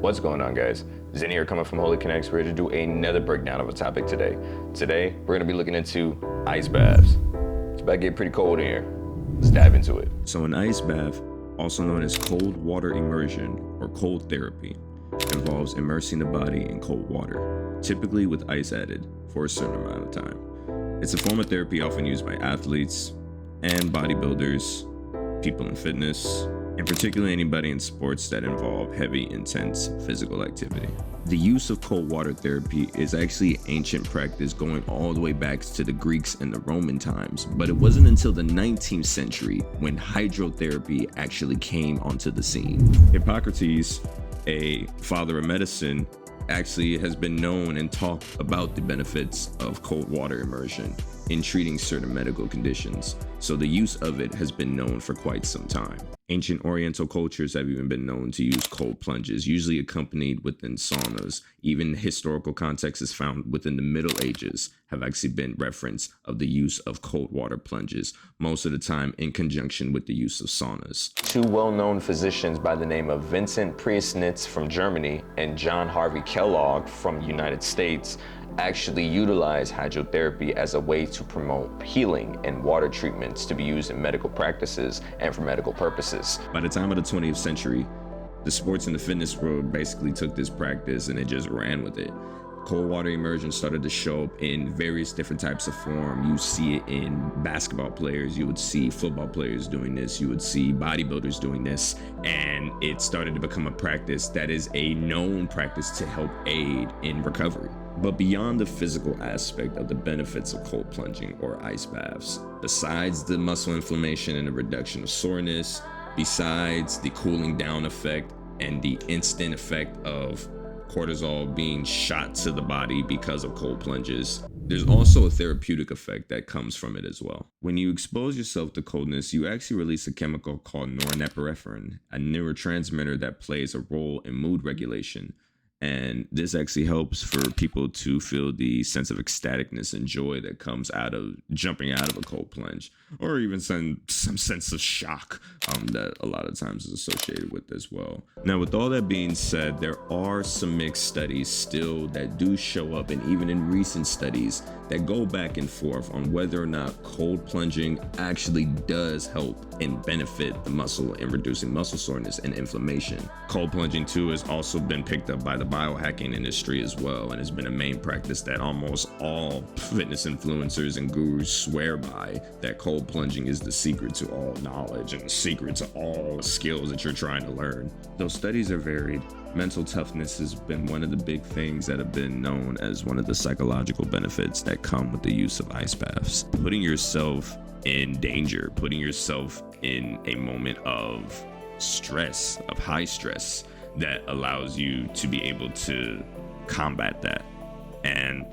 What's going on, guys? Zen here, coming from Holy Connects, ready to do another breakdown of a topic today. Today, we're gonna be looking into ice baths. It's about to get pretty cold in here. Let's dive into it. So an ice bath, also known as cold water immersion or cold therapy, involves immersing the body in cold water, typically with ice added for a certain amount of time. It's a form of therapy often used by athletes and bodybuilders, people in fitness, and particularly anybody in sports that involve heavy, intense physical activity. The use of cold water therapy is actually ancient practice going all the way back to the Greeks and the Roman times, but it wasn't until the 19th century when hydrotherapy actually came onto the scene. Hippocrates, a father of medicine, actually has been known and talked about the benefits of cold water immersion in treating certain medical conditions, so the use of it has been known for quite some time. Ancient Oriental cultures have even been known to use cold plunges, usually accompanied within saunas. Even historical context is found within the Middle Ages have actually been reference of the use of cold water plunges, most of the time in conjunction with the use of saunas. Two well-known physicians by the name of Vincent Priesnitz from Germany and John Harvey Kellogg from the United States actually utilize hydrotherapy as a way to promote healing and water treatments to be used in medical practices and for medical purposes. By the time of the 20th century, the sports and the fitness world basically took this practice and it just ran with it. Cold water immersion started to show up in various different types of form. You see it in basketball players, you would see football players doing this, you would see bodybuilders doing this, and it started to become a practice that is a known practice to help aid in recovery. But beyond the physical aspect of the benefits of cold plunging or ice baths, besides the muscle inflammation and the reduction of soreness, besides the cooling down effect and the instant effect of cortisol being shot to the body because of cold plunges, there's also a therapeutic effect that comes from it as well. When you expose yourself to coldness, you actually release a chemical called norepinephrine, a neurotransmitter that plays a role in mood regulation. And this actually helps for people to feel the sense of ecstaticness and joy that comes out of jumping out of a cold plunge, or even some sense of shock that a lot of times is associated with as well. Now, with all that being said, there are some mixed studies still that do show up, and even in recent studies that go back and forth on whether or not cold plunging actually does help and benefit the muscle in reducing muscle soreness and inflammation. Cold plunging too has also been picked up by the biohacking industry as well, and has been a main practice that almost all fitness influencers and gurus swear by, that cold plunging is the secret to all knowledge and the secret to all skills that you're trying to learn. Those studies are varied. Mental toughness has been one of the big things that have been known as one of the psychological benefits that come with the use of ice baths. Putting yourself in danger, putting yourself in a moment of stress, of high stress, that allows you to be able to combat that. And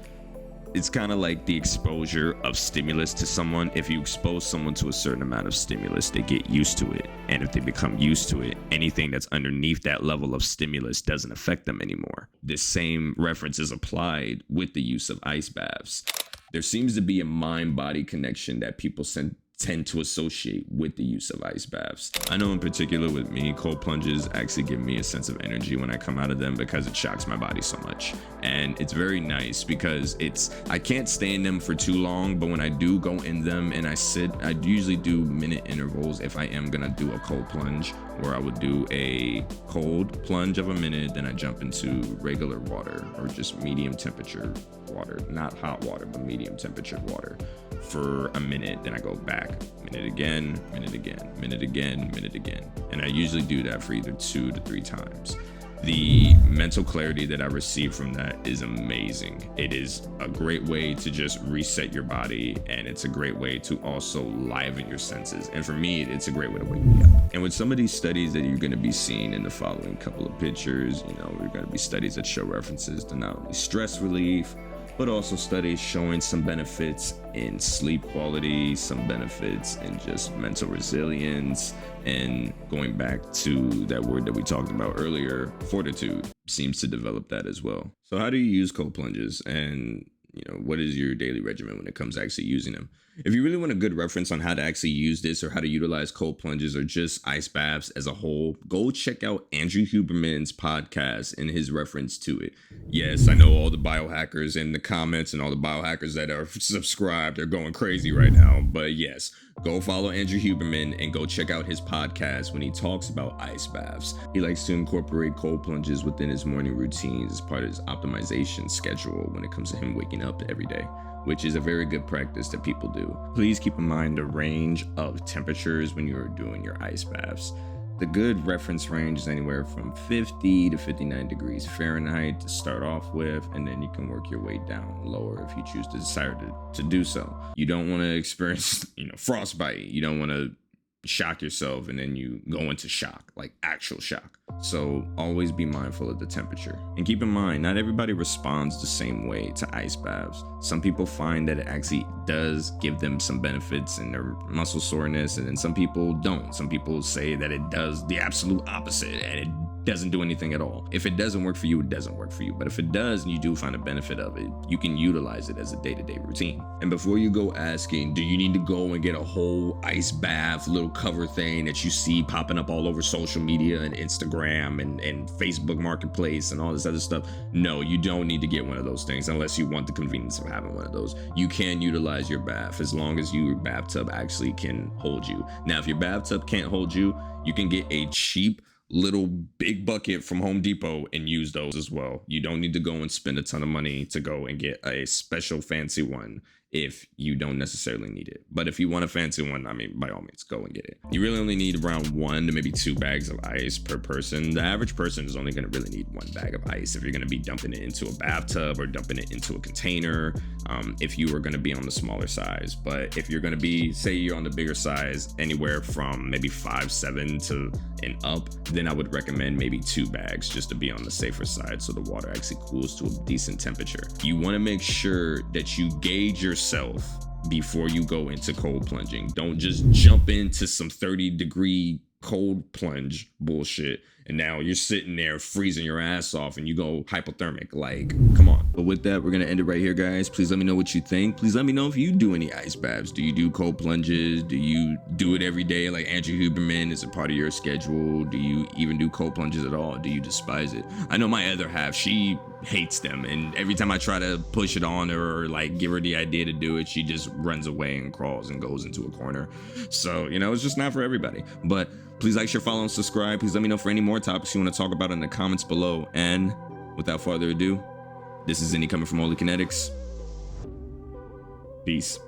it's kind of like the exposure of stimulus to someone. If you expose someone to a certain amount of stimulus, they get used to it. And if they become used to it, anything that's underneath that level of stimulus doesn't affect them anymore. This same reference is applied with the use of ice baths. There seems to be a mind-body connection that people tend to associate with the use of ice baths. I know in particular with me, cold plunges actually give me a sense of energy when I come out of them because it shocks my body so much. And it's very nice because I can't stay in them for too long, but when I do go in them and I usually do minute intervals if I am gonna do a cold plunge, where I would do a cold plunge of a minute, then I jump into regular water or just medium temperature water, not hot water, but medium temperature water for a minute. Then I go back, minute again, minute again, minute again, minute again. And I usually do that for either 2 to 3 times. The mental clarity that I receive from that is amazing. It is a great way to just reset your body, and it's a great way to also liven your senses. And for me, it's a great way to wake me up. And with some of these studies that you're going to be seeing in the following couple of pictures, we're going to be studies that show references to not only stress relief, but also studies showing some benefits in sleep quality, some benefits in just mental resilience, and going back to that word that we talked about earlier, fortitude seems to develop that as well. So how do you use cold plunges? And what is your daily regimen when it comes to actually using them? If you really want a good reference on how to actually use this or how to utilize cold plunges or just ice baths as a whole, go check out Andrew Huberman's podcast and his reference to it. Yes, I know all the biohackers in the comments and all the biohackers that are subscribed are going crazy right now. But yes, go follow Andrew Huberman and go check out his podcast when he talks about ice baths. He likes to incorporate cold plunges within his morning routines as part of his optimization schedule when it comes to him waking up every day, which is a very good practice that people do. Please keep in mind the range of temperatures when you're doing your ice baths. The good reference range is anywhere from 50 to 59 degrees Fahrenheit to start off with, and then you can work your way down lower if you choose to desire to do so. You don't want to experience, frostbite. You don't want to shock yourself and then you go into shock, like actual shock. So always be mindful of the temperature. And keep in mind, not everybody responds the same way to ice baths. Some people find that it actually does give them some benefits in their muscle soreness, and then some people don't. Some people say that it does the absolute opposite and it doesn't do anything at all. If it doesn't work for you, it doesn't work for you. But if it does and you do find a benefit of it, you can utilize it as a day-to-day routine. And before you go asking, do you need to go and get a whole ice bath little cover thing that you see popping up all over social media and Instagram and Facebook Marketplace and all this other stuff? No, you don't need to get one of those things unless you want the convenience of having one of those. You can utilize your bath as long as your bathtub actually can hold you. Now, if your bathtub can't hold you, you can get a cheap little big bucket from Home Depot and use those as well. You don't need to go and spend a ton of money to go and get a special fancy one if you don't necessarily need it. But if you want a fancy one, by all means, go and get it. You really only need around 1 to maybe 2 bags of ice per person. The average person is only going to really need 1 bag of ice if you're going to be dumping it into a bathtub or dumping it into a container, if you are going to be on the smaller size. But if you're going to be, say you're on the bigger size, anywhere from maybe 5'7" to and up, then I would recommend maybe 2 bags just to be on the safer side so the water actually cools to a decent temperature. You want to make sure that you gauge yourself before you go into cold plunging. Don't just jump into some 30-degree cold plunge bullshit and now you're sitting there freezing your ass off and you go hypothermic. Like, come on. But with that, we're gonna end it right here, guys. Please let me know what you think. Please let me know if you do any ice baths. Do you do cold plunges? Do you do it every day like Andrew Huberman? Is it part of your schedule? Do you even do cold plunges at all? Do you despise it? I know my other half, she hates them, and every time I try to push it on her or like give her the idea to do it, she just runs away and crawls and goes into a corner. So, it's just not for everybody. But please like, share, follow, and subscribe. Please let me know for any more topics you want to talk about in the comments below. And without further ado, this is Zinni coming from Holy Kinetics. Peace.